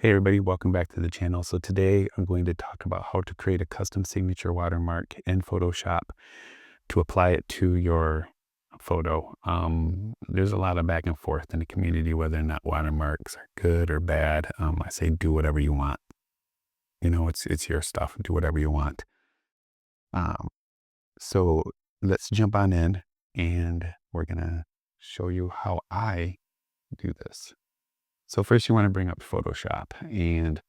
Hey everybody, welcome back to the channel. So today I'm going to talk about how to create a custom signature watermark in Photoshop to apply it to your photo. There's a lot of back and forth in the community whether or not watermarks are good or bad. I say do whatever you want. You know, it's your stuff. Do whatever you want. Um, so let's jump on in and we're gonna show you how I do this. So first you want to bring up Photoshop, and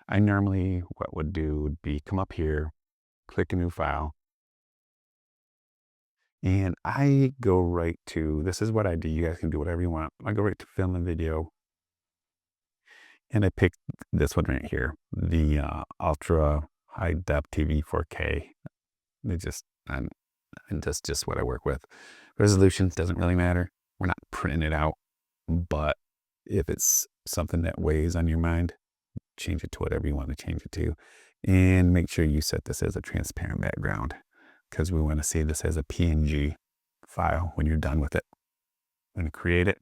I normally, what would do would be come up here, click a new file, and I go right to, this is what I do. You guys can do whatever you want. I go right to film and video, and I pick this one right here, the ultra high def TV 4K. And that's just what I work with. Resolutions doesn't really matter. We're not printing it out, but if it's something that weighs on your mind, change it to whatever you want to change it to. And make sure you set this as a transparent background because we want to save this as a PNG file when you're done with it. I'm going to create it.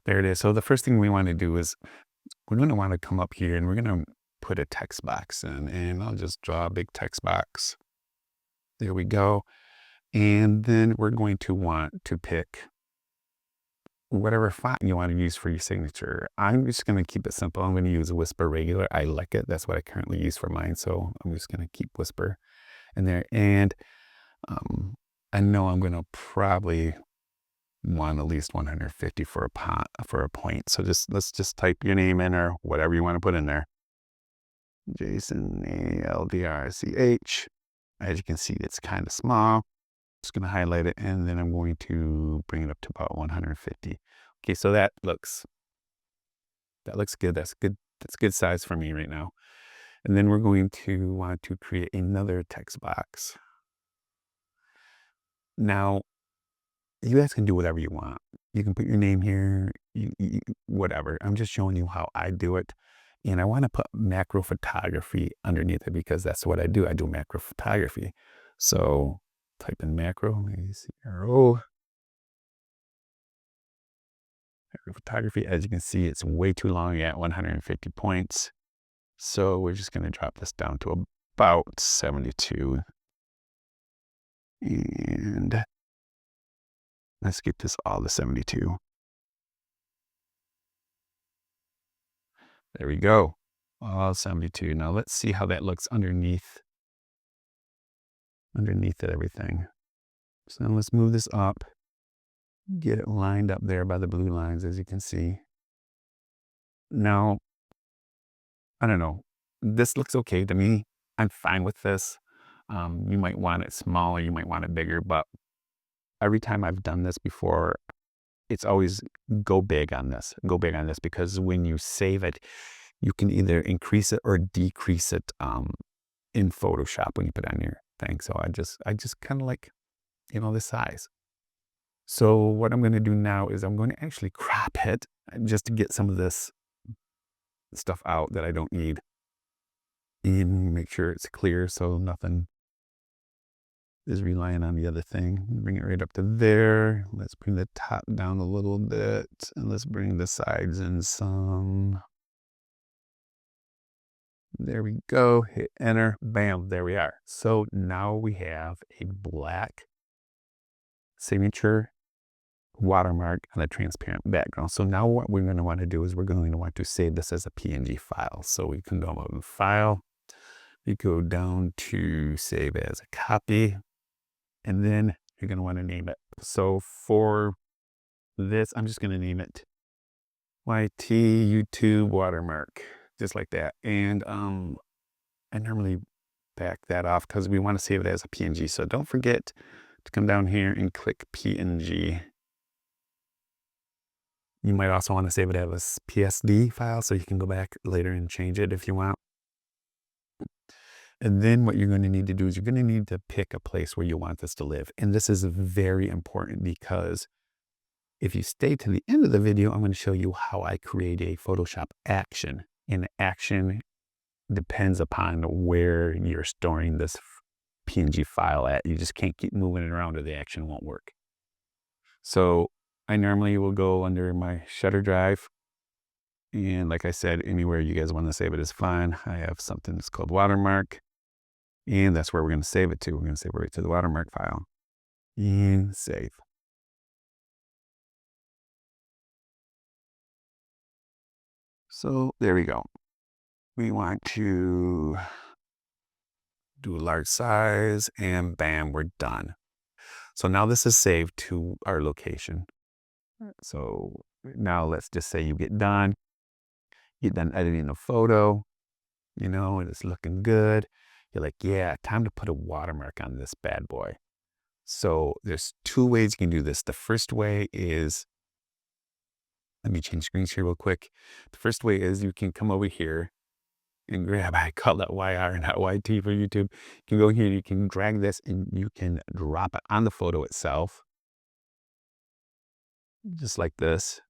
There it is. So the first thing we want to do is we're going to want to come up here and we're going to put a text box in, and I'll just draw a big text box. There we go. And then we're going to want to pick whatever font you want to use for your signature. I'm just going to keep it simple. I'm going to use Whisper Regular. I like it. That's what I currently use for mine. So I'm just going to keep Whisper in there. And I know I'm going to probably want at least 150 for a point. So let's just type your name in or whatever you want to put in there. Jason ALDRCH. As you can see, it's kind of small. Just going to highlight it, and then I'm going to bring it up to about 150. Okay, so that looks good. That's good. That's good size for me right now. And then we're going to want to create another text box. Now, you guys can do whatever you want. You can put your name here, whatever. I'm just showing you how I do it. And I want to put macro photography underneath it because that's what I do. I do macro photography. So type in macro, macro photography. As you can see, it's way too long at 150 points. So we're just going to drop this down to about 72. And let's get this all to 72. There we go. All 72. Now let's see how that looks underneath everything. So now let's move this up. Get it lined up there by the blue lines, as you can see. Now, I don't know. This looks okay to me. I'm fine with this. You might want it smaller, you might want it bigger, but every time I've done this before, it's always go big on this. Go big on this because when you save it, you can either increase it or decrease it in Photoshop when you put it on your thing. So I just kind of like, this size. So what I'm going to do now is I'm going to actually crop it just to get some of this stuff out that I don't need. And make sure it's clear so nothing is relying on the other thing. Bring it right up to there. Let's bring the top down a little bit. And let's bring the sides in some. There we go. Hit enter. Bam. There we are. So now we have a black signature watermark on a transparent background. So now what we're going to want to do is we're going to want to save this as a PNG file. So we can go up in File. You go down to Save as a Copy. And then you're going to want to name it. So for this, I'm just going to name it YT YouTube Watermark. Just like that. And I normally back that off because we want to save it as a PNG. So don't forget to come down here and click PNG. You might also want to save it as a PSD file so you can go back later and change it if you want. And then what you're going to need to do is you're going to need to pick a place where you want this to live. And this is very important because if you stay to the end of the video, I'm going to show you how I create a Photoshop action. And action depends upon where you're storing this PNG file at. You just can't keep moving it around or the action won't work. So I normally will go under my Shutter drive And like I said, anywhere you guys want to save it is fine. I have something that's called Watermark, and that's where we're going to save it to. We're going to save it right to the Watermark file and save. So there we go. We want to do a large size, and bam, we're done. So now this is saved to our location. So now let's just say you get done editing the photo, and it's looking good. You're like, yeah, time to put a watermark on this bad boy. So there's two ways you can do this. The first way is, let me change screens here real quick. The first way is you can come over here and grab, I call that YR and not YT for YouTube. You can go here, you can drag this, and you can drop it on the photo itself, just like this.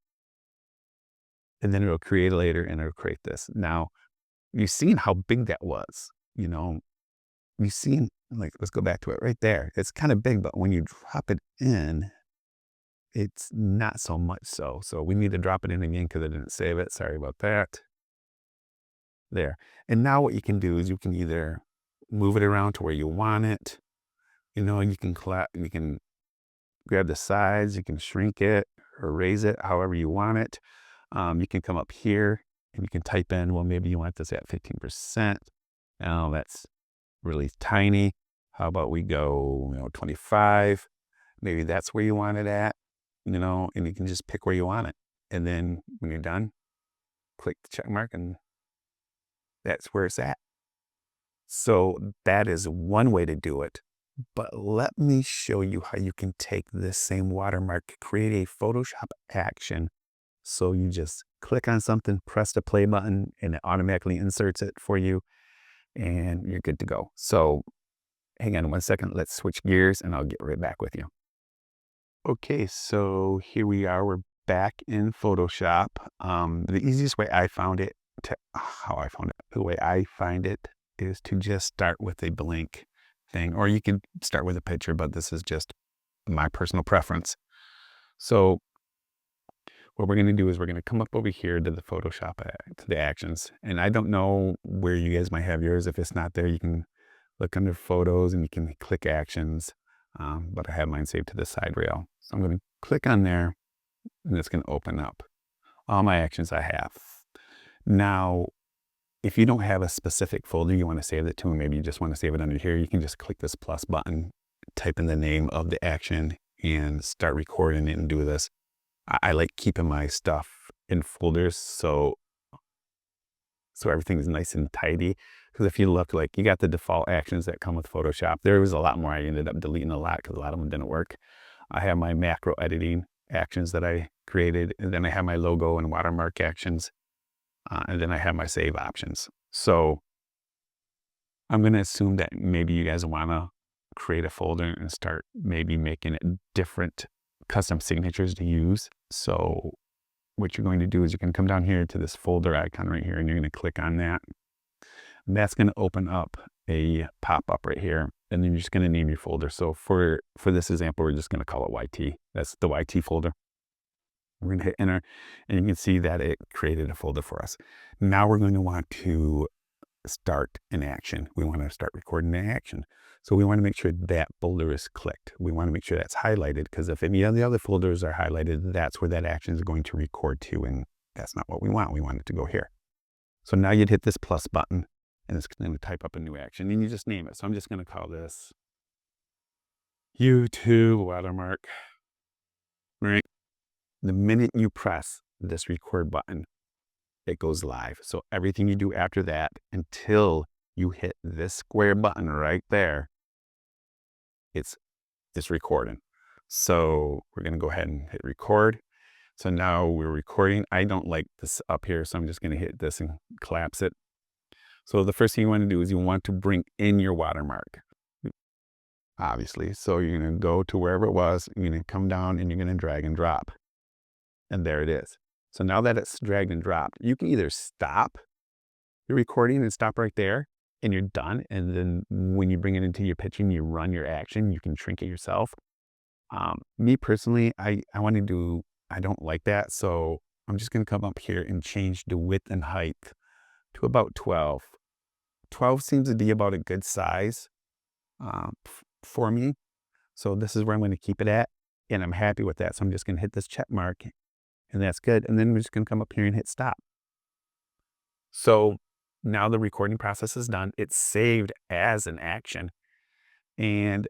And then it'll create later, and it'll create this. Now, you've seen how big that was, You've seen, like, let's go back to it right there. It's kind of big, but when you drop it in, it's not so much so. So we need to drop it in again because I didn't save it. Sorry about that. There. And now what you can do is you can either move it around to where you want it. You can grab the sides, you can shrink it or raise it however you want it. You can come up here and you can type in, well, maybe you want this at 15%. Now that's really tiny. How about we go, 25? Maybe that's where you want it at, and you can just pick where you want it. And then when you're done, click the check mark, and that's where it's at. So that is one way to do it. But let me show you how you can take this same watermark, create a Photoshop action. So you just click on something, press the play button, and it automatically inserts it for you, and you're good to go. So hang on one second. Let's switch gears, and I'll get right back with you. Okay, so here we are. We're back in Photoshop. The easiest way I found it, the way I find it is to just start with a blank thing, or you can start with a picture, but this is just my personal preference. So what we're going to do is we're going to come up over here to the Photoshop, to the actions. And I don't know where you guys might have yours. If it's not there, you can look under photos and you can click actions. But I have mine saved to the side rail. So I'm going to click on there, and it's going to open up all my actions I have. Now, if you don't have a specific folder you want to save it to, and maybe you just want to save it under here, you can just click this plus button, type in the name of the action, and start recording it and do this. I like keeping my stuff in folders so everything is nice and tidy. Because if you look, like, you got the default actions that come with Photoshop. There was a lot more. I ended up deleting a lot because a lot of them didn't work. I have my macro editing actions that I created, and then I have my logo and watermark actions, and then I have my save options. So I'm going to assume that maybe you guys want to create a folder and start maybe making it different custom signatures to use. So what you're going to do is you can come down here to this folder icon right here, and you're going to click on that. And that's going to open up a pop-up right here, and then you're just going to name your folder. So for this example, we're just going to call it YT. That's the YT folder. We're going to hit enter, and you can see that it created a folder for us. Now we're going to want to start an action. We want to start recording an action. So we want to make sure that folder is clicked. We want to make sure that's highlighted, because if any of the other folders are highlighted, that's where that action is going to record to, and that's not what we want. We want it to go here. So now you'd hit this plus button, and it's going to type up a new action, and you just name it. So I'm just going to call this YouTube watermark. Right? The minute you press this record button, it goes live. So everything you do after that until you hit this square button right there, it's recording. So we're going to go ahead and hit record. So now we're recording. I don't like this up here, so I'm just going to hit this and collapse it. So the first thing you want to do is you want to bring in your watermark, obviously. So you're going to go to wherever it was, you're going to come down, and you're going to drag and drop. And there it is. So now that it's dragged and dropped, you can either stop your recording and stop right there, and you're done. And then when you bring it into your pitching, you run your action, you can shrink it yourself. Me personally, I don't like that. So I'm just going to come up here and change the width and height to about 12. 12 seems to be about a good size for me. So this is where I'm going to keep it at, and I'm happy with that. So I'm just going to hit this check mark, and that's good. And then we're just going to come up here and hit stop. So now the recording process is done. It's saved as an action. And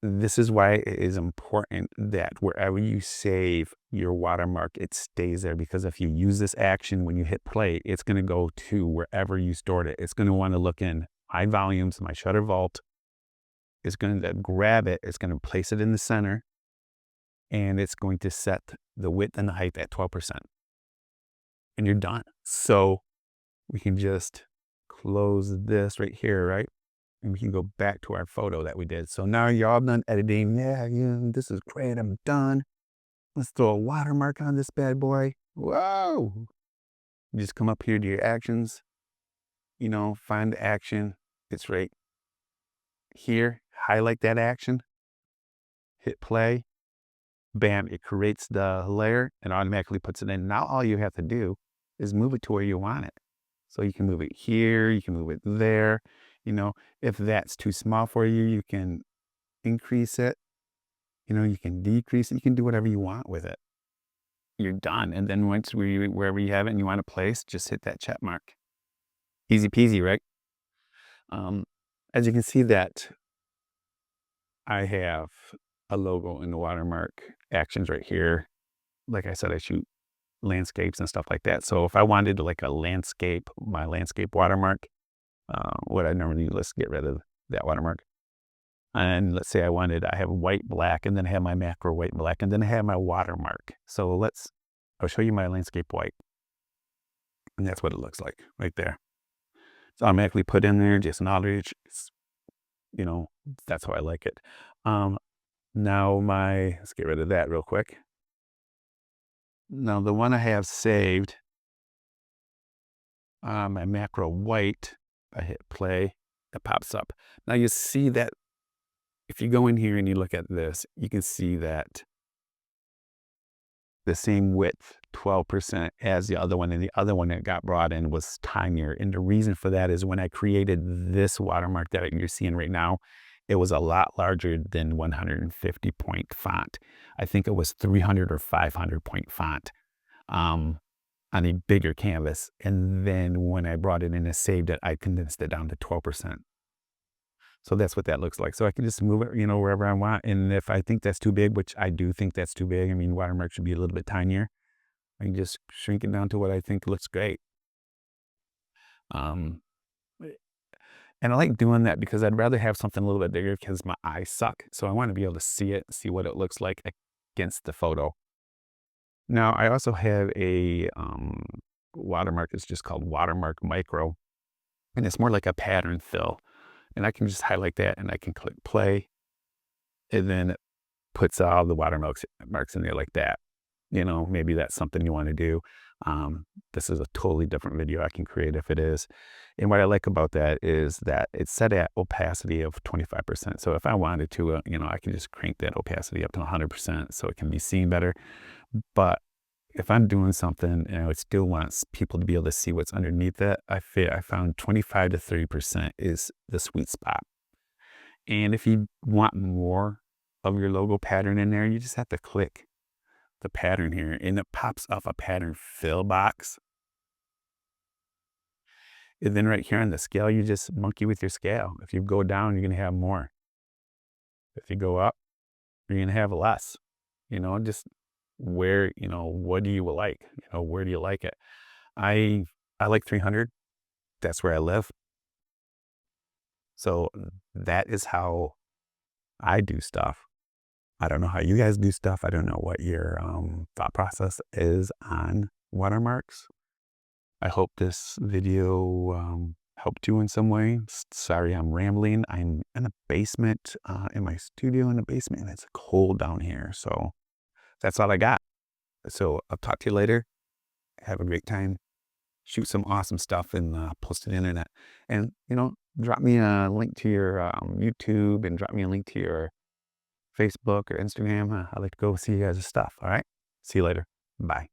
this is why it is important that wherever you save your watermark, it stays there, because if you use this action when you hit play, it's going to go to wherever you stored it. It's going to want to look in my volumes, my shutter vault. It's going to grab it. It's going to place it in the center, and it's going to set the width and the height at 12%. And you're done. So we can just close this right here, right? And we can go back to our photo that we did. So now you're all done editing. Yeah, this is great. I'm done. Let's throw a watermark on this bad boy. Whoa. You just come up here to your actions, find the action. It's right here. Highlight that action. Hit play. Bam, it creates the layer and automatically puts it in. Now all you have to do is move it to where you want it. So you can move it here, you can move it there. If that's too small for you, you can increase it. You can decrease it. You can do whatever you want with it. You're done. And then once wherever you have it and you want to place, just hit that check mark. Easy peasy, right? As you can see that I have a logo in the watermark actions right here. Like I said, I shoot landscapes and stuff like that. So if I wanted like my landscape watermark, what I normally do, let's get rid of that watermark. And let's say I have white, black, and then I have my macro white, black, and then I have my watermark. So I'll show you my landscape white. And that's what it looks like right there. It's automatically put in there, just knowledge. That's how I like it. Now let's get rid of that real quick. Now the one I have saved, my macro white, I hit play, it pops up. Now you see that if you go in here and you look at this, you can see that the same width, 12%, as the other one, and the other one that got brought in was tinier. And the reason for that is when I created this watermark that you're seeing right now, it was a lot larger than 150 point font. I think it was 300 or 500 point font on a bigger canvas. And then when I brought it in and saved it, I condensed it down to 12%. So that's what that looks like. So I can just move it, wherever I want. And if I think that's too big, which I do think that's too big, watermark should be a little bit tinier, I can just shrink it down to what I think looks great. And I like doing that because I'd rather have something a little bit bigger because my eyes suck. So I want to be able to see it, see what it looks like against the photo. Now I also have a watermark. It's just called Watermark Micro. And it's more like a pattern fill. And I can just highlight that and I can click play. And then it puts all the watermarks in there like that. Maybe that's something you want to do. This is a totally different video I can create if it is. And what I like about that is that it's set at opacity of 25%. So if I wanted to, I can just crank that opacity up to 100% so it can be seen better. But if I'm doing something and I still want people to be able to see what's underneath it, I found 25 to 30% is the sweet spot. And if you want more of your logo pattern in there, you just have to click the pattern here and it pops up a pattern fill box. And then right here on the scale, you just monkey with your scale. If you go down, you're going to have more. If you go up, you're going to have less. Just where, what do you like? Where do you like it? I like 300. That's where I live. So that is how I do stuff. I don't know how you guys do stuff. I don't know what your thought process is on watermarks. I hope this video helped you in some way. Sorry I'm rambling. I'm in a basement, in my studio in the basement, and it's cold down here. So that's all I got. So I'll talk to you later. Have a great time. Shoot some awesome stuff and post it on the internet. And, drop me a link to your YouTube and drop me a link to your Facebook or Instagram. I'd like to go see you guys' stuff. All right. See you later. Bye.